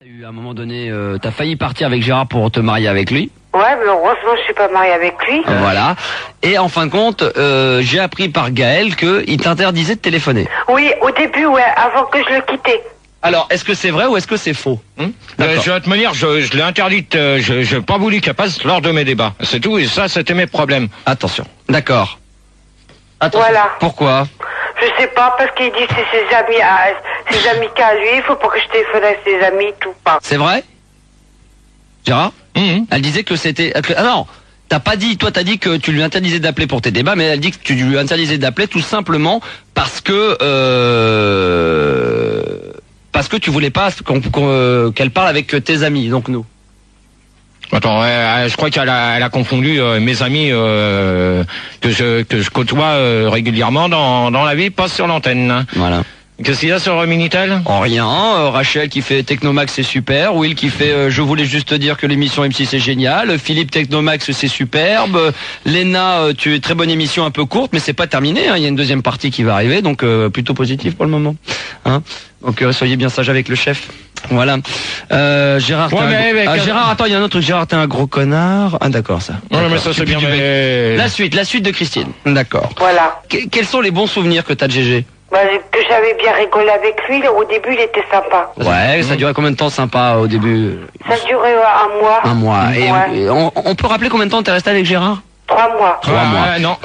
À un moment donné, t'as failli partir avec Gérard pour te marier avec lui. Ouais, mais heureusement je suis pas mariée avec lui. Voilà. Et en fin de compte, j'ai appris par Gaël qu'il t'interdisait de téléphoner. Oui, au début, ouais, avant que je le quittais. Alors, est-ce que c'est vrai ou est-ce que c'est faux? Je vais te dire, je l'ai interdite, je n'ai pas voulu qu'elle passe lors de mes débats. C'est tout, et ça, c'était mes problèmes. Attention. D'accord. Attention. Voilà. Pourquoi? Je sais pas, parce qu'il dit c'est ses amis qu'à lui, il faut pas que je téléphone à ses amis, tout pas. C'est vrai? Gérard? Elle disait que c'était... Ah non, t'as pas dit, toi t'as dit que tu lui interdisais d'appeler pour tes débats, mais elle dit que tu lui interdisais d'appeler tout simplement parce que tu voulais pas qu'elle parle avec tes amis, donc nous. Attends, je crois qu'elle a confondu mes amis que je côtoie régulièrement dans la vie, pas sur l'antenne. Voilà. Qu'est-ce qu'il y a sur Minitel? En rien. Rachel qui fait Technomax, c'est super. Will qui fait je voulais juste te dire que l'émission M6 c'est génial. Philippe Technomax, c'est superbe. Léna, tu es très bonne émission, un peu courte, mais c'est pas terminé. Il y a une deuxième partie qui va arriver, donc plutôt positif pour le moment. Hein, donc soyez bien sage avec le chef. Voilà. Gérard, Gérard, attends, il y a un autre truc. Gérard, t'es un gros connard. Ah d'accord, ça. Non, mais ça c'est bien. Mais... La suite de Christine. D'accord. Voilà. Quels sont les bons souvenirs que t'as de GG? Bah, que j'avais bien rigolé avec lui, au début il était sympa. Ouais, ça durait combien de temps sympa au début? Ça durait un mois. Un mois. Ouais. Et on peut rappeler combien de temps t'es resté avec Gérard? 3 mois. 3 mois. Non.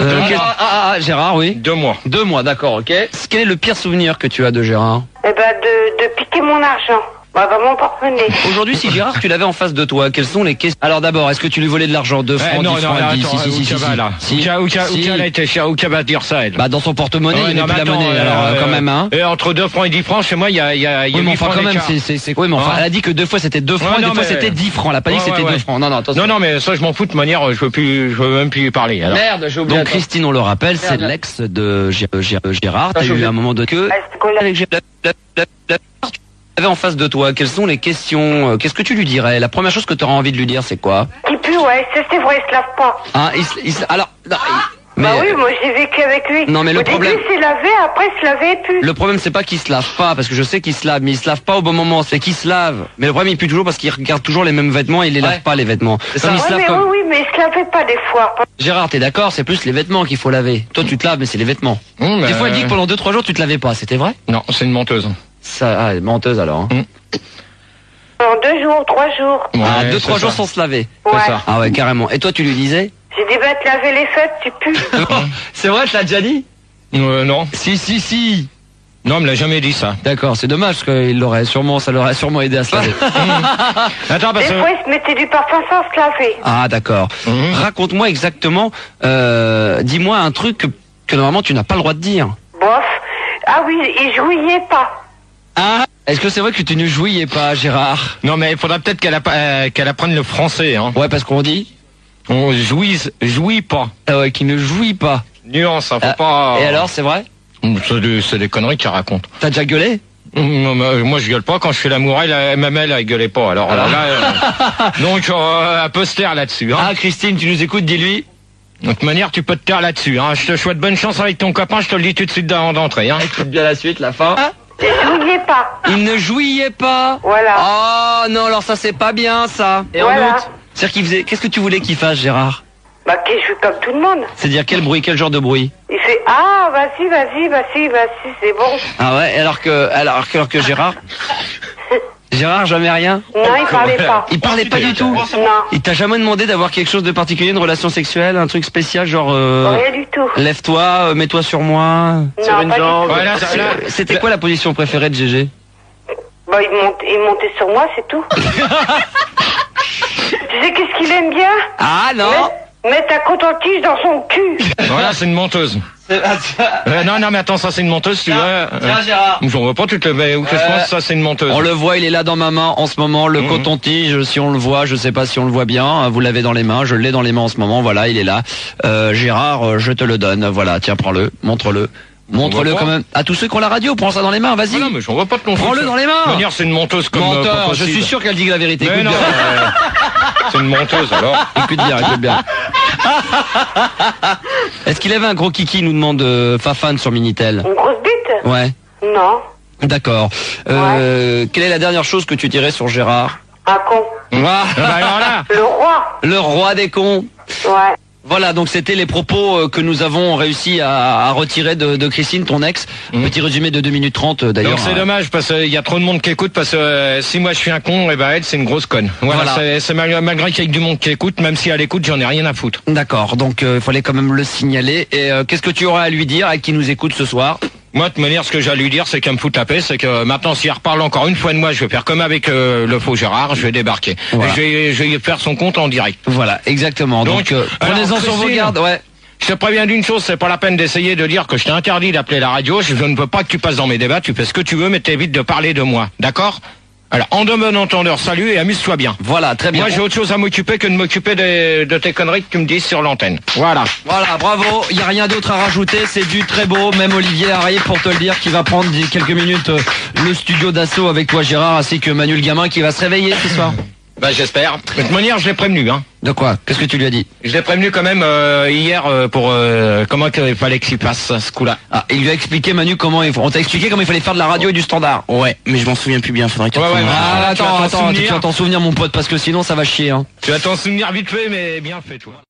Gérard, oui. 2 mois. 2 mois, d'accord, ok. Quel est le pire souvenir que tu as de Gérard? Eh ben, de piquer mon argent. Bah, vraiment porte-monnaie. Aujourd'hui, si Gérard, tu l'avais en face de toi, quelles sont les questions? Alors d'abord, est-ce que tu lui volais de l'argent? 2 francs, 10 francs, elle dit si. Elle a été cher, où qu'elle va dire ça, elle? Bah, dans son porte-monnaie, il n'y a plus la monnaie, alors quand même, hein. Et entre 2 francs et 10 francs, chez moi, il y a oui, mais enfin, quand même, oui, mais enfin, elle a dit que 2 fois c'était 2 francs, et 2 fois c'était 10 francs. Elle a pas dit que c'était 2 francs. Non, attention. Non, mais ça, je m'en fous de manière, je veux même plus y parler, alors. Merde, j'ai oublié. Donc, Christine, on le rappelle, c'est l'ex de Gérard. T'as eu un moment de queue avec Gérard. En face de toi, quelles sont les questions? Qu'est-ce que tu lui dirais? La première chose que tu auras envie de lui dire, c'est quoi? Qui pue, ouais, c'est vrai, il se lave pas. Ah, alors, non, bah oui, moi j'ai vécu avec lui. Non, mais le problème. Au début, il s'est lavé, après il se lavait plus. Le problème, c'est pas qu'il se lave pas, parce que je sais qu'il se lave, mais il se lave pas au bon moment. C'est qu'il se lave. Mais le problème, il pue toujours parce qu'il regarde toujours les mêmes vêtements et il les lave pas, les vêtements. Oui, mais il se lavait pas des fois. Gérard, t'es d'accord? C'est plus les vêtements qu'il faut laver. Toi, tu te laves, mais c'est les vêtements. Des fois, elle dit que pendant 2-3 jours, tu te lavais pas. C'était vrai? Non, c'est une menteuse. Ça, menteuse alors. Hein. En 2 jours, 3 jours. Ouais, 2-3 jours sans se laver. Ouais. C'est ça. Ah ouais, carrément. Et toi, tu lui disais? J'ai dit, bah, te laver les fêtes, tu pues. C'est vrai, je l'ai déjà dit? Non. Si. Non, elle me l'a jamais dit, ça. D'accord, c'est dommage, parce que ça l'aurait sûrement aidé à se laver. Attends, parce que... Des fois, il se mettait du parfum sans se laver. Ah, d'accord. Raconte-moi exactement, dis-moi un truc que normalement tu n'as pas le droit de dire. Bof. Ah oui, il jouillait pas. Ah, est-ce que c'est vrai que tu ne jouillais pas, Gérard? Non, mais il faudra peut-être qu'elle apprenne le français, hein. Ouais, parce qu'on dit? On jouit pas. Ah ouais, qui ne jouit pas. Nuance, hein, faut pas... Et alors, c'est vrai? C'est des conneries qu'elle raconte. T'as déjà gueulé? Moi, je gueule pas. Quand je fais l'amour, même elle gueulait pas. Alors là, donc, elle peut se taire là-dessus, hein. Ah, Christine, tu nous écoutes, dis-lui. De toute manière, tu peux te taire là-dessus, hein. Je te souhaite bonne chance avec ton copain, je te le dis tout de suite d'entrée, hein. Écoute bien la suite, la fin. Il jouillait pas. Il ne jouillait pas. Voilà. Oh non, alors ça c'est pas bien, ça. Et voilà. en août, c'est-à-dire qu'il faisait... Qu'est-ce que tu voulais qu'il fasse, Gérard? Bah, qu'il joue comme tout le monde. C'est-à-dire quel bruit, quel genre de bruit? Il fait, ah, vas-y, c'est bon. Ah ouais, alors que Gérard... Gérard, jamais rien? Non, il parlait pas. Il parlait pas du tout? Non. Il t'a jamais demandé d'avoir quelque chose de particulier, une relation sexuelle, un truc spécial, genre... Rien du tout. Lève-toi, mets-toi sur moi, sur une jambe. Voilà, c'était quoi la position préférée de GG? Bah, il montait sur moi, c'est tout. Tu sais qu'est-ce qu'il aime bien? Ah non. Mettre ta coton-tige dans son cul. Voilà, c'est une menteuse. Non, mais attends, ça c'est une menteuse, tu vois. Tiens, Gérard. J'en vois pas, tu te le... Qu'est-ce que je pense, ça c'est une menteuse. On le voit, il est là dans ma main en ce moment, le coton-tige, si on le voit, je sais pas si on le voit bien, vous l'avez dans les mains, je l'ai dans les mains en ce moment, voilà, il est là. Gérard, je te le donne, voilà, tiens, prends-le, montre-le. Montre-le quand même à tous ceux qui ont la radio, prends ça dans les mains, vas-y. Non, mais j'en vois pas de ton prends-le dans les mains. De manière, c'est une menteuse comme... Menteur, je suis sûr qu'elle dit la vérité. Mais non, c'est une menteuse alors. Écoute bien. Est-ce qu'il avait un gros kiki, nous demande Fafane sur Minitel? Une grosse bite? Ouais. Non. D'accord. Quelle est la dernière chose que tu dirais sur Gérard? Un con. Ah, Alors là, Le roi. le roi des cons. Ouais. Voilà, donc c'était les propos que nous avons réussi à retirer de Christine, ton ex. Petit résumé de 2 minutes 30 d'ailleurs. donc c'est dommage parce qu'il y a trop de monde qui écoute parce que si moi je suis un con, et ben elle c'est une grosse conne. Voilà, c'est malgré qu'il y ait du monde qui écoute, même si elle écoute, j'en ai rien à foutre. D'accord, donc il fallait quand même le signaler. Et qu'est-ce que tu aurais à lui dire à qui nous écoute ce soir? Moi, de toute manière, ce que j'ai à lui dire, c'est qu'elle me fout la paix, c'est que maintenant, si elle reparle encore une fois de moi, je vais faire comme avec le faux Gérard, je vais débarquer. Voilà. Et je vais faire son compte en direct. Voilà, exactement. Donc prenez-en sur vos Christine, gardes. Ouais. Je te préviens d'une chose, c'est pas la peine d'essayer de dire que je t'ai interdit d'appeler la radio, je ne veux pas que tu passes dans mes débats, tu fais ce que tu veux, mais t'évites de parler de moi, d'accord? Alors, en de bon entendeur, salut et amuse-toi bien. Voilà, très bien. Moi, j'ai autre chose à m'occuper que de m'occuper de tes conneries que tu me dis sur l'antenne. Voilà. Voilà, bravo. Il n'y a rien d'autre à rajouter. C'est du très beau. Même Olivier arrive pour te le dire qui va prendre quelques minutes le studio d'assaut avec toi, Gérard, ainsi que Manu le gamin qui va se réveiller ce soir. Bah, j'espère. De toute manière, je l'ai prévenu, hein. De quoi? Qu'est-ce que tu lui as dit? Je l'ai prévenu quand même hier pour comment il fallait qu'il fasse ce coup-là. Ah, il lui a expliqué, Manu, on t'a expliqué comment il fallait faire de la radio et du standard. Ouais, mais je m'en souviens plus bien, faudrait que tu Ouais, reprennes. Ah, tu vas t'en attends, tu souvenir. vas t'en souvenir, mon pote, parce que sinon ça va chier, hein. Tu vas t'en souvenir vite fait, mais bien fait, toi.